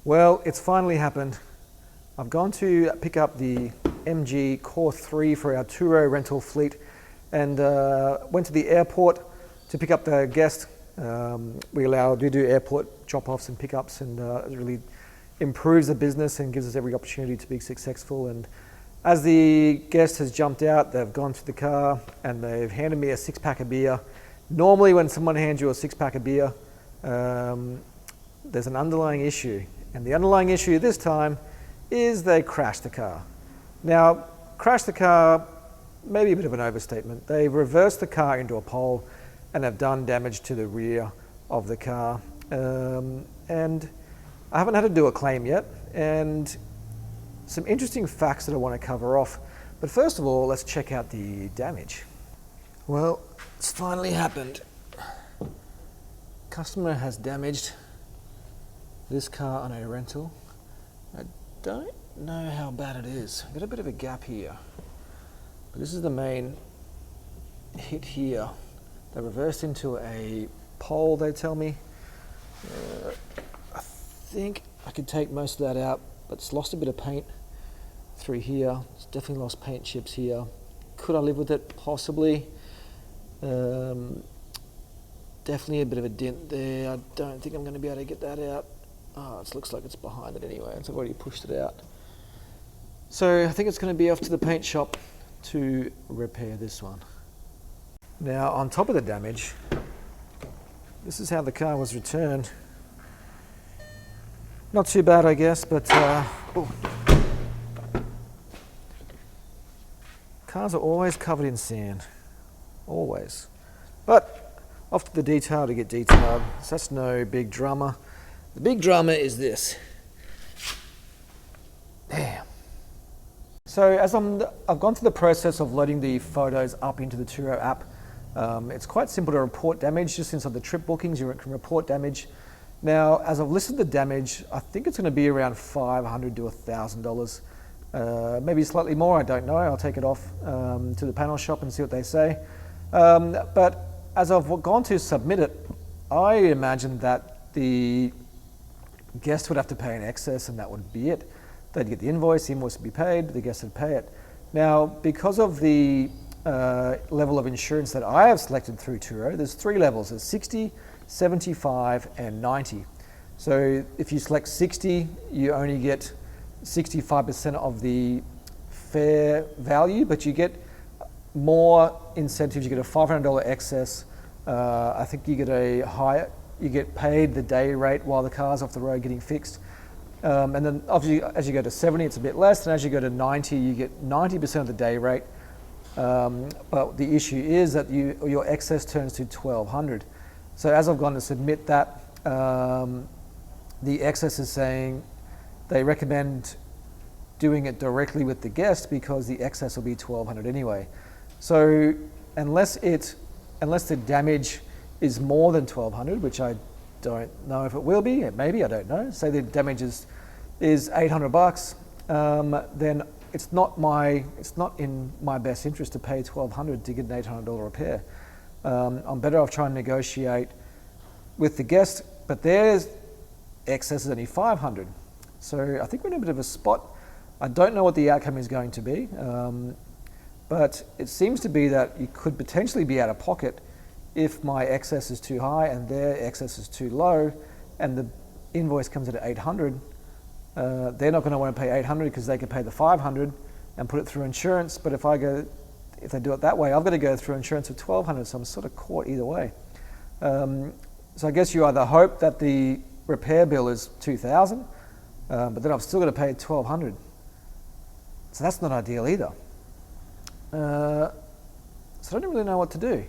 Well, it's finally happened. I've gone to pick up the MG Core 3 for our Turo rental fleet and went to the airport to pick up the guest. We do airport drop-offs and pickups, and it really improves the business and gives us every opportunity to be successful. And as the guest has jumped out, they've gone to the car and they've handed me a 6-pack of beer. Normally when someone hands you a 6-pack of beer, there's an underlying issue. And the underlying issue this time is they crashed the car. Now, crash the car, maybe a bit of an overstatement. They've reversed the car into a pole and have done damage to the rear of the car. And I haven't had to do a claim yet, and some interesting facts that I want to cover off. But first of all, let's check out the damage. Well, it's finally happened. Customer has damaged this car on a rental. I don't know how bad it is. I've got a bit of a gap here, but this is the main hit here. They reversed into a pole, they tell me. I think I could take most of that out, but it's lost a bit of paint through here. It's definitely lost paint chips here. Could I live with it? Possibly. Definitely a bit of a dent there. I don't think I'm going to be able to get that out. Oh, it looks like it's behind it anyway, and so I've already pushed it out. So I think it's going to be off to the paint shop to repair this one. Now, on top of the damage, this is how the car was returned. Not too bad, I guess, but cars are always covered in sand, always. But off to the detail to get detailed, so that's no big drama. The big drama is this. Damn. So as I've gone through the process of loading the photos up into the Turo app. It's quite simple to report damage. Just inside the trip bookings, you can report damage. Now, as I've listed the damage, I think it's going to be around $500 to $1,000. Maybe slightly more, I don't know. I'll take it off to the panel shop and see what they say. But as I've gone to submit it, I imagine that the guest would have to pay an excess and that would be it. They'd get the invoice would be paid, the guest would pay it. Now, because of the level of insurance that I have selected through Turo, there's 3 levels. There's 60, 75, and 90. So if you select 60, you only get 65% of the fair value, but you get more incentives. You get a $500 excess. I think you get you get paid the day rate while the car's off the road getting fixed. And then obviously as you go to 70, it's a bit less, and as you go to 90, you get 90% of the day rate. But the issue is that your excess turns to $1,200. So as I've gone to submit that, the excess is saying they recommend doing it directly with the guest because the excess will be $1,200 anyway. So unless the damage is more than $1,200, which I don't know if it will be, maybe, I don't know. Say the damage is $800, then it's not in my best interest to pay $1,200 to get an $800 repair. I'm better off trying to negotiate with the guest, but their excess is only $500. So I think we're in a bit of a spot. I don't know what the outcome is going to be, but it seems to be that you could potentially be out of pocket if my excess is too high and their excess is too low, and the invoice comes in at $800. They're not going to want to pay $800 because they can pay the $500 and put it through insurance. But if they do it that way, I've got to go through insurance of $1,200. So I'm sort of caught either way. So I guess you either hope that the repair bill is $2,000, but then I've still got to pay $1,200. So that's not ideal either. So I don't really know what to do.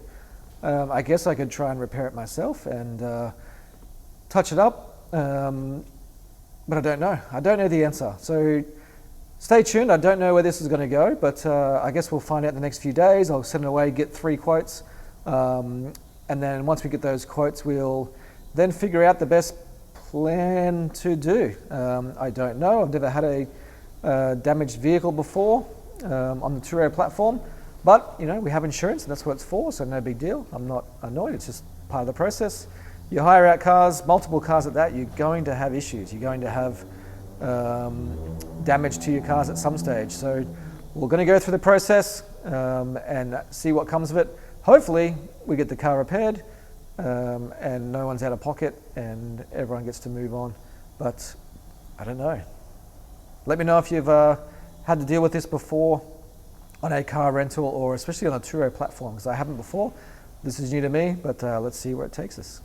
I guess I could try and repair it myself and touch it up. But I don't know. I don't know the answer. So stay tuned. I don't know where this is going to go, but I guess we'll find out in the next few days. I'll send it away, get 3 quotes. And then once we get those quotes, we'll then figure out the best plan to do. I don't know. I've never had a damaged vehicle before on the Turo platform, but we have insurance and that's what it's for, so no big deal. I'm not annoyed. It's just part of the process. You hire out cars, multiple cars at that, you're going to have issues. You're going to have damage to your cars at some stage. So we're going to go through the process and see what comes of it. Hopefully we get the car repaired and no one's out of pocket and everyone gets to move on. But I don't know. Let me know if you've had to deal with this before on a car rental or especially on a Turo platform, because I haven't before. This is new to me, but let's see where it takes us.